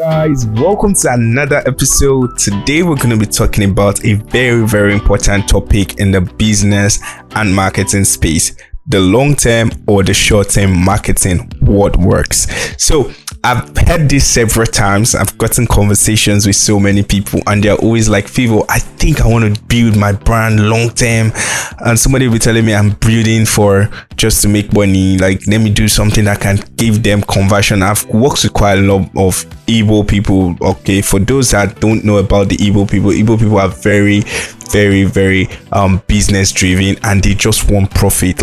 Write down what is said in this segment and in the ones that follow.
guys, welcome to another episode. Today we're going to be talking about a very important topic in the business and marketing space: the long-term or the short-term marketing. What works? So I've heard this several times. I've gotten conversations with so many people and they're always like, Fivo, I think I want to build my brand long-term. And somebody will be telling me I'm building for just to make money. Like, let me do something that can give them conversion. I've worked with quite a lot of Igbo people. Okay, for those that don't know about the Igbo people are very business driven and they just want profit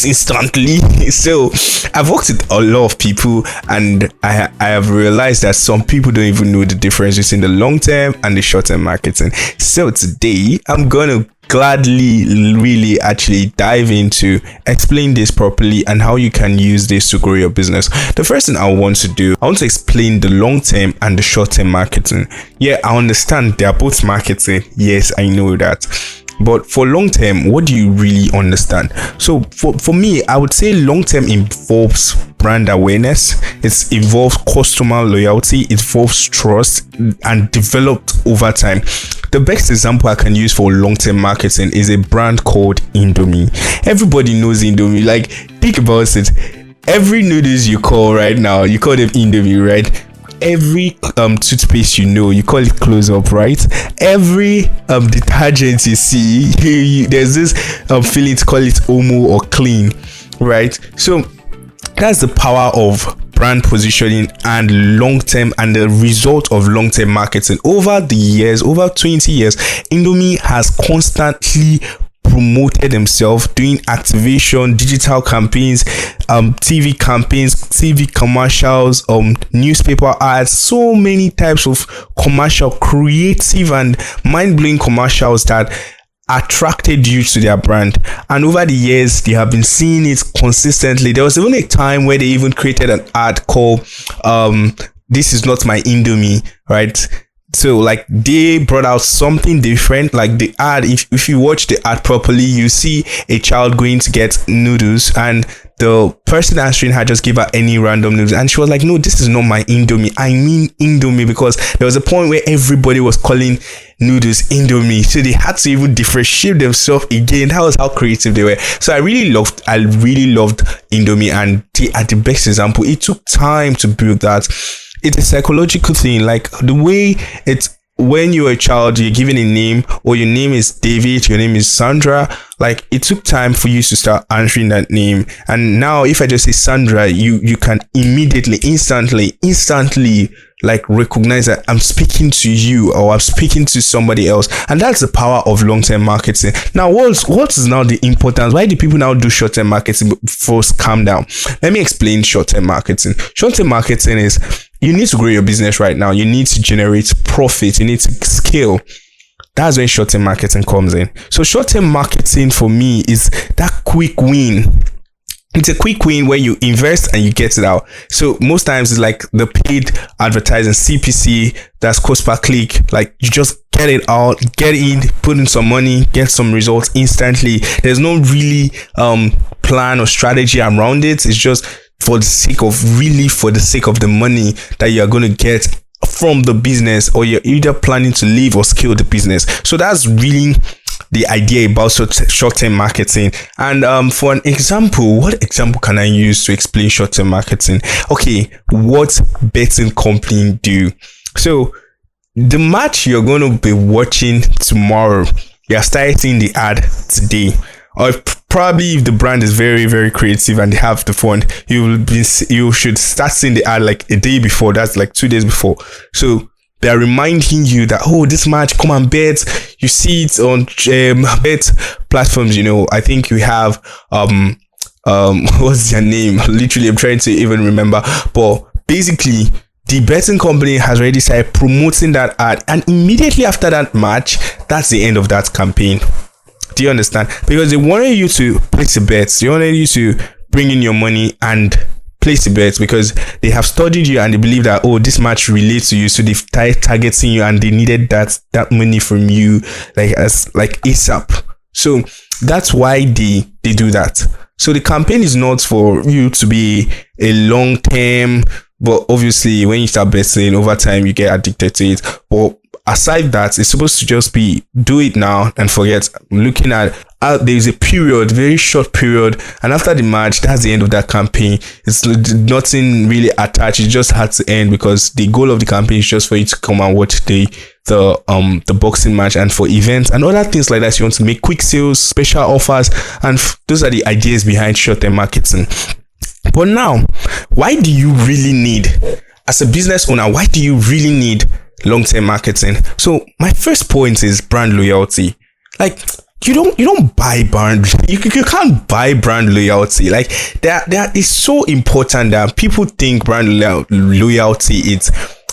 instantly. So I've worked with a lot of people and I have realized that some people don't even know the difference between the long term and the short term marketing. So today I'm gonna gladly really actually dive into explain this properly and how you can use this to grow your business. The first thing I want to explain the long term and the short term marketing. Yeah, I understand they are both marketing. Yes, I know that. But for long term, what do you really understand? So for me, I would say long term involves brand awareness. It involves customer loyalty. It involves trust and developed over time. The best example I can use for long-term marketing is a brand called Indomie. Everybody knows Indomie. Like, think about it. Every noodles you call right now, you call them Indomie, right? Every toothpaste you call it Close Up, right? Every detergent you see, there's this feeling to call it Omo or Clean, right? So that's the power of brand positioning and long-term, and the result of long-term marketing. Over the years, over 20 years, Indomie has constantly promoted himself, doing activation, digital campaigns, TV campaigns, TV commercials, newspaper ads, so many types of commercial, creative and mind-blowing commercials that attracted you to their brand. And over the years they have been seeing it consistently. There was even a time where they even created an ad called this is not my Indomie, right? So like they brought out something different. Like the ad, if you watch the ad properly, you see a child going to get noodles and the person answering her just gave her any random noodles, and she was like, no, this is not my Indomie, I mean Indomie, because there was a point where everybody was calling noodles Indomie, so they had to even differentiate themselves again. That was how creative they were. So I really loved Indomie, and they are the best example. It took time to build that. It's a psychological thing, like the way it's when you're a child, you're given a name, or your name is David, your name is Sandra. Like, it took time for you to start answering that name. And now if I just say Sandra, you can immediately, instantly like recognize that I'm speaking to you or I'm speaking to somebody else. And that's the power of long-term marketing. Now, what is now the importance? Why do people now do short-term marketing? First, calm down. Let me explain short-term marketing. Short-term marketing is, you need to grow your business right now. You need to generate profit. You need to scale. That's when short-term marketing comes in. So short-term marketing for me is that quick win. It's a quick win where you invest and you get it out. So most times it's like the paid advertising, CPC, that's cost per click. Like, you just get it out, get in, put in some money, get some results instantly. There's no really plan or strategy around it. It's just for the sake of the money that you're going to get from the business, or you're either planning to leave or scale the business. So that's really the idea about short-term marketing. And for an example, what example can I use to explain short-term marketing? Okay, what betting company do? So the match you're going to be watching tomorrow, you're starting the ad today. Or probably if the brand is very creative and they have the fund, you should start seeing the ad like a day before. That's like 2 days before. So they're reminding you that, oh, this match, come and bet. You see it on bet platforms. I think we have what's their name? Literally, I'm trying to even remember. But basically, the betting company has already started promoting that ad, and immediately after that match, that's the end of that campaign. Do you understand? Because they wanted you to place a bet. They wanted you to bring in your money and place a bet, because they have studied you and they believe that, oh, this match relates to you, so they've started targeting you and they needed that money from you like ASAP. So that's why they do that. So the campaign is not for you to be a long-term But obviously, when you start betting over time, you get addicted to it. But aside that, it's supposed to just be do it now and forget. Looking at there's a period, very short period, and after the match, that's the end of that campaign. It's nothing really attached. It just had to end because the goal of the campaign is just for you to come and watch the boxing match, and for events and other things like that. You want to make quick sales, special offers, and those are the ideas behind short-term marketing. But now, why do you really need, as a business owner, why do you really need long-term marketing? So my first point is brand loyalty. Like, you don't buy brand, you can't buy brand loyalty. Like, that is so important that people think brand loyalty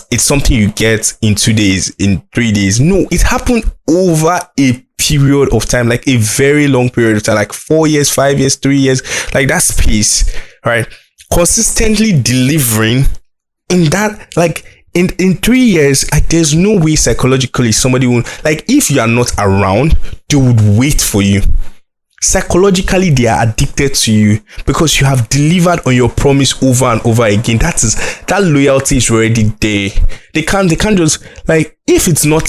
it's something you get in 2 days, in 3 days. No, it happened over a period of time, like a very long period of time, like 4 years, 5 years, 3 years, like that space, right? Consistently delivering in that, like in 3 years, like there's no way psychologically somebody will, like, if you are not around, they would wait for you. Psychologically, they are addicted to you because you have delivered on your promise over and over again. That loyalty is already there. They can't just, like, if it's not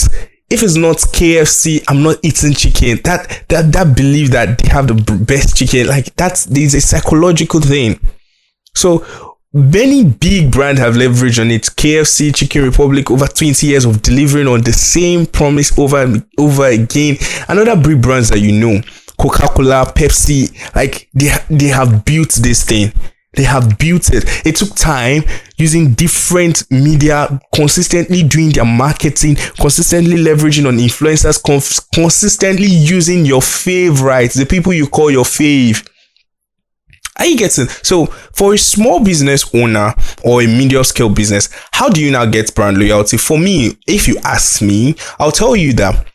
KFC, I'm not eating chicken. That belief that they have the best chicken, like there's a psychological thing. So many big brands have leveraged on it. KFC, Chicken Republic, over 20 years of delivering on the same promise over and over again. And other big brands that you know, Coca-Cola, Pepsi, like they have built this thing. They have built it. It took time, using different media, consistently doing their marketing, consistently leveraging on influencers, consistently using your favorites, the people you call your fave. Are you getting? So for a small business owner or a medium scale business, how do you now get brand loyalty? For me, if you ask me, I'll tell you that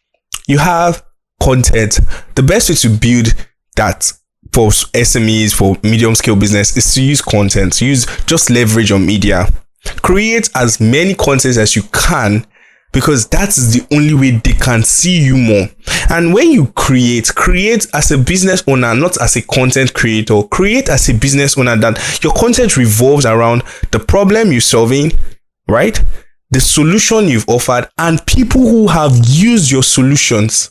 you have content. The best way to build that for SMEs, for medium scale business, is to use content, just leverage on media. Create as many contents as you can, because that is the only way they can see you more. And when you create as a business owner, not as a content creator. Create as a business owner that your content revolves around the problem you're solving, right? The solution you've offered, and people who have used your solutions.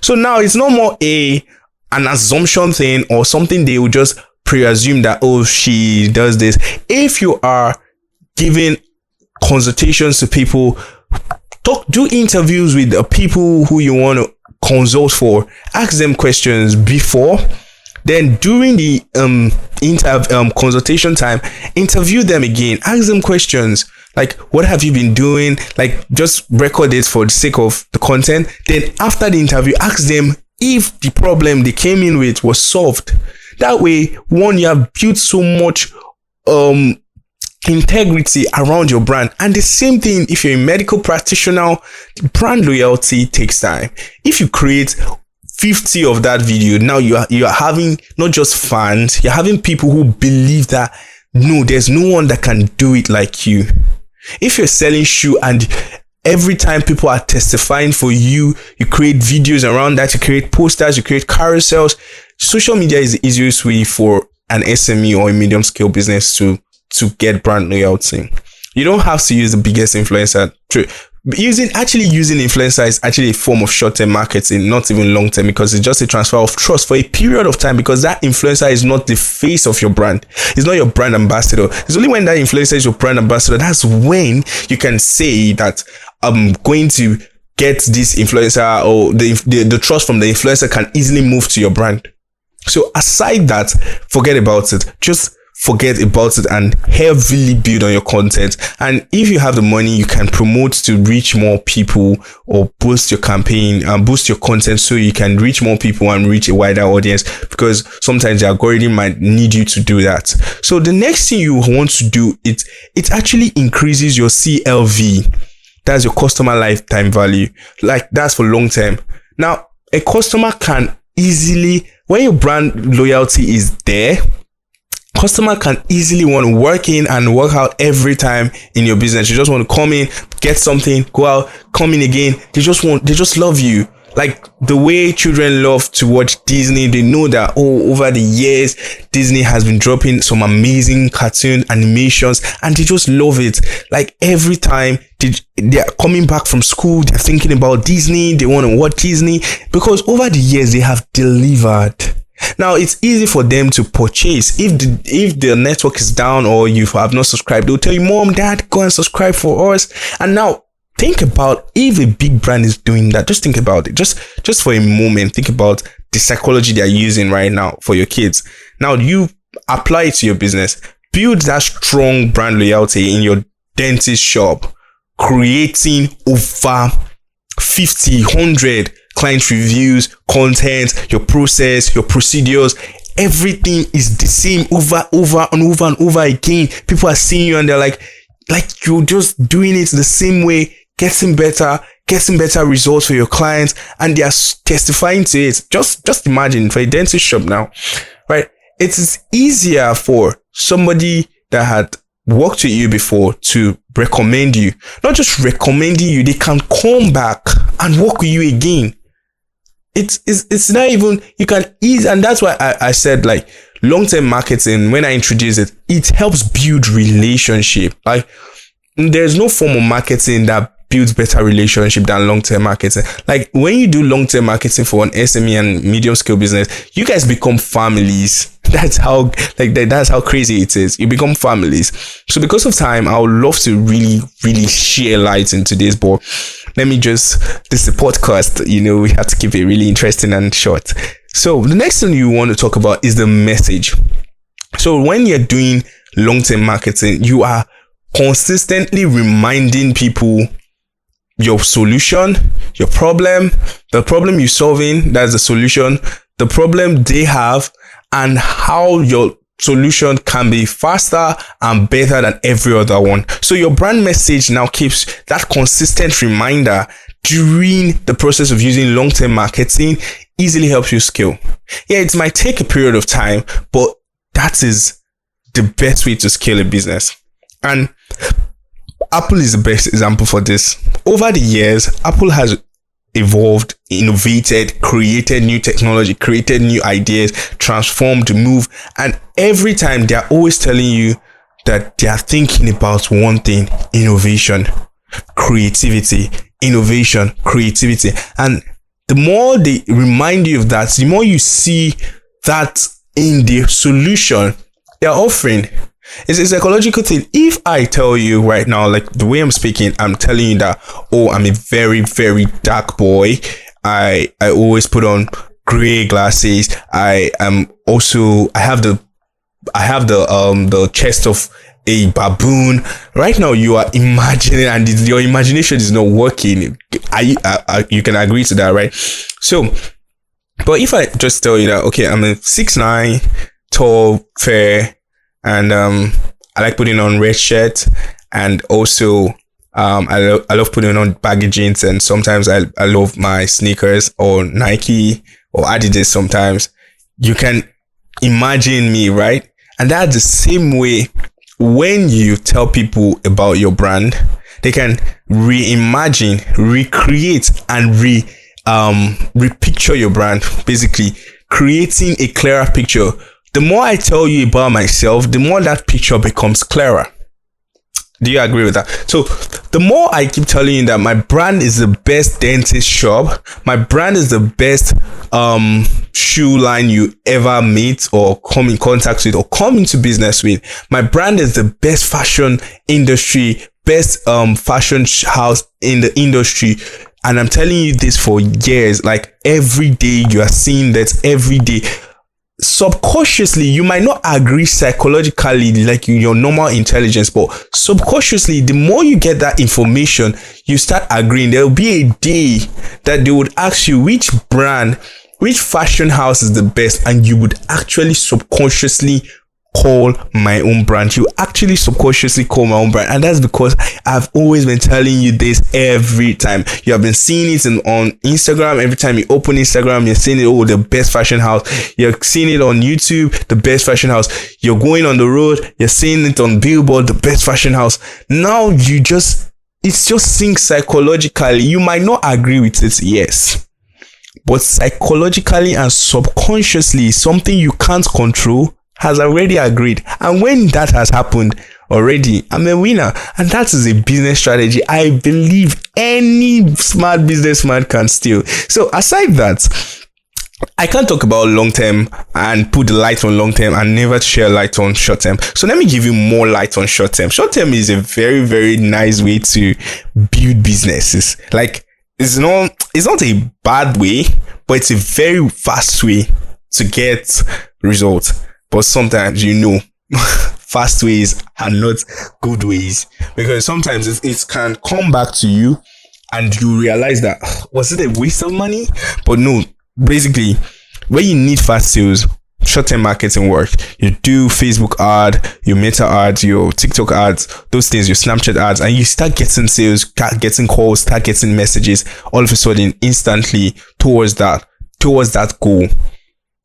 So now it's no more an assumption thing or something they will just pre-assume that, oh, she does this. If you are giving consultations to people, do interviews with the people who you want to consult for, ask them questions before, then during the consultation time, interview them again, ask them questions like, what have you been doing? Like, just record it for the sake of the content. Then after the interview, ask them if the problem they came in with was solved. That way, one, you have built so much integrity around your brand. And the same thing, if you're a medical practitioner, brand loyalty takes time. If you create 50 of that video, now you are having not just fans, you're having people who believe that, no, there's no one that can do it like you. If you're selling shoe and every time people are testifying for you, you create videos around that, you create posters, you create carousels. Social media is the easiest way for an SME or a medium scale business to get brand loyalty. You don't have to use the biggest influencer. Using influencer is actually a form of short-term marketing, not even long-term, because it's just a transfer of trust for a period of time, because that influencer is not the face of your brand. It's not your brand ambassador. It's only when that influencer is your brand ambassador, that's when you can say that I'm going to get this influencer, or the trust from the influencer can easily move to your brand. So aside that, forget about it. Just forget about it and heavily build on your content. And if you have the money, you can promote to reach more people, or boost your campaign and boost your content so you can reach more people and reach a wider audience, because sometimes the algorithm might need you to do that. So the next thing you want to do, it actually increases your CLV. That's your customer lifetime value. Like, that's for long term. Now, a customer can easily, when your brand loyalty is there, customer can easily want to work in and work out every time in your business. You just want to come in, get something, go out, come in again. They just love you. Like the way children love to watch Disney, they know that, oh, over the years, Disney has been dropping some amazing cartoon animations and they just love it. Like every time they are coming back from school, they're thinking about Disney, they want to watch Disney because over the years they have delivered. Now it's easy for them to purchase. If the network is down or you have not subscribed, they'll tell you, Mom, Dad, go and subscribe for us. And now think about if a big brand is doing that. Just think about it. Just for a moment, think about the psychology they're using right now for your kids. Now you apply it to your business. Build that strong brand loyalty in your dentist shop, creating over 50, 100 client reviews, content, your process, your procedures. Everything is the same over and over again. People are seeing you and they're like you're just doing it the same way, getting better results for your clients, and they are testifying to it. Just imagine for a dentist shop now, right? It is easier for somebody that had worked with you before to recommend you. Not just recommending you, they can come back and work with you again. It's not even, you can ease, and that's why I said like long-term marketing, when I introduce it, it helps build relationship. Like there's no form of marketing that builds better relationship than long-term marketing. Like when you do long-term marketing for an SME and medium scale business, you guys become families. That's how crazy it is. You become families. So because of time, I would love to really share light into this, but let me this is a podcast, we have to keep it really interesting and short. So the next thing you want to talk about is the message. So when you're doing long-term marketing, you are consistently reminding people your solution, your problem, the problem you're solving, that's the solution, the problem they have, and how your solution can be faster and better than every other one. So your brand message now keeps that consistent reminder during the process of using long-term marketing, easily helps you scale. Yeah, it might take a period of time, but that is the best way to scale a business. And Apple is the best example for this. Over the years, Apple has evolved, innovated, created new technology, created new ideas, transformed, moved, and every time they are always telling you that they are thinking about one thing: innovation, creativity, innovation, creativity. And the more they remind you of that, the more you see that in the solution they're offering. It's a psychological thing. If I tell you right now, like the way I'm speaking, I'm telling you that, oh, I'm a very, very dark boy. I always put on gray glasses. I have the chest of a baboon. Right now you are imagining, and your imagination is not working. You can agree to that, right? So, but if I just tell you that, okay, I'm a 6'9", tall, fair, and I like putting on red shirt, and also I love putting on baggy jeans, and sometimes I love my sneakers or Nike or Adidas sometimes. You can imagine me, right? And that's the same way when you tell people about your brand, they can reimagine, recreate, and repicture your brand, basically creating a clearer picture. The more I tell you about myself, the more that picture becomes clearer. Do you agree with that? So the more I keep telling you that my brand is the best dentist shop, my brand is the best shoe line you ever meet or come in contact with or come into business with, my brand is the best fashion industry, best fashion house in the industry. And I'm telling you this for years. Like every day you are seeing that every day. Subconsciously, you might not agree psychologically like your normal intelligence, but subconsciously, the more you get that information, you start agreeing. There will be a day that they would ask you which brand, which fashion house is the best, and you would actually subconsciously call my own brand. You actually subconsciously call my own brand, and that's because I've always been telling you this every time. You have been seeing it on Instagram. Every time you open Instagram, you're seeing it. Oh, the best fashion house. You're seeing it on YouTube, the best fashion house. You're going on the road, you're seeing it on Billboard, the best fashion house. Now it's just sync psychologically. You might not agree with it, yes, but psychologically and subconsciously, something you can't control has already agreed. And when that has happened already, I'm a winner. And that is a business strategy I believe any smart businessman can steal. So aside that, I can't talk about long term and put the light on long term and never share light on short term. So let me give you more light on short term. Short term is a very, very nice way to build businesses. Like, it's not a bad way, but it's a very fast way to get results. But sometimes, fast ways are not good ways, because sometimes it can come back to you and you realize that, was it a waste of money? But no, basically, when you need fast sales, short-term marketing works. You do Facebook ad, your Meta ads, your TikTok ads, those things, your Snapchat ads, and you start getting sales, start getting calls, start getting messages all of a sudden instantly towards that goal.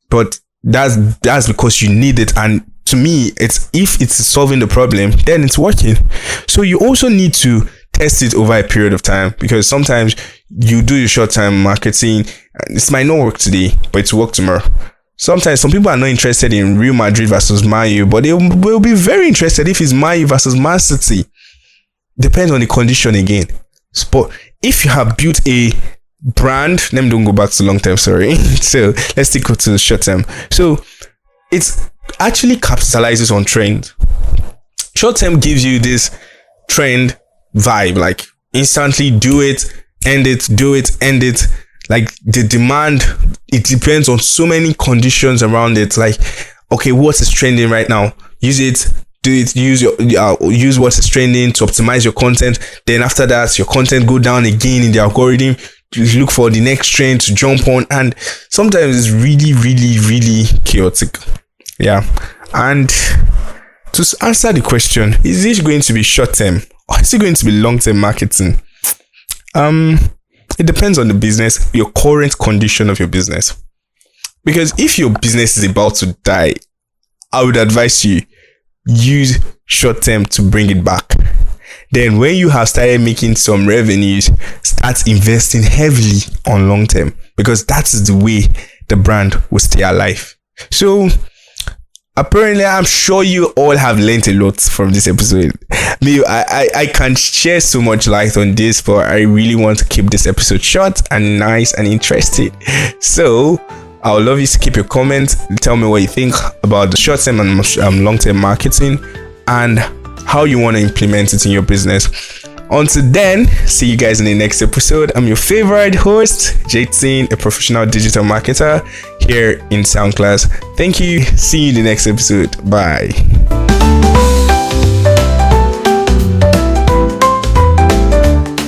But that's because you need it. And to me, if it's solving the problem, then it's working. So you also need to test it over a period of time, because sometimes you do your short-term marketing, this might not work today, but it's work tomorrow. Sometimes some people are not interested in Real Madrid versus Man U, but they will be very interested if it's Man U versus Man City. Depends on the condition again. But if you have built a brand, let me don't go back to long term, sorry. So let's stick to the short term. So it's actually capitalizes on trend. Short term gives you this trend vibe, like instantly do it, end it, do it, end it. Like the demand, it depends on so many conditions around it. Like, okay, what is trending right now? Use it, do it, use what is trending to optimize your content. Then after that, your content go down again in the algorithm. You look for the next trend to jump on, and sometimes it's really, really, really chaotic. Yeah. And to answer the question, is this going to be short term or is it going to be long term marketing? It depends on the business, your current condition of your business. Because if your business is about to die, I would advise you use short term to bring it back. Then when you have started making some revenues, start investing heavily on long term, because that is the way the brand will stay alive. So apparently, I'm sure you all have learned a lot from this episode. I can't share so much light on this, but I really want to keep this episode short and nice and interesting. So I would love you to keep your comments. Tell me what you think about the short-term and long-term marketing and how you want to implement it in your business. Until then, see you guys in the next episode. I'm your favorite host, Jatin, a professional digital marketer here in SoundClass. Thank you. See you in the next episode. Bye.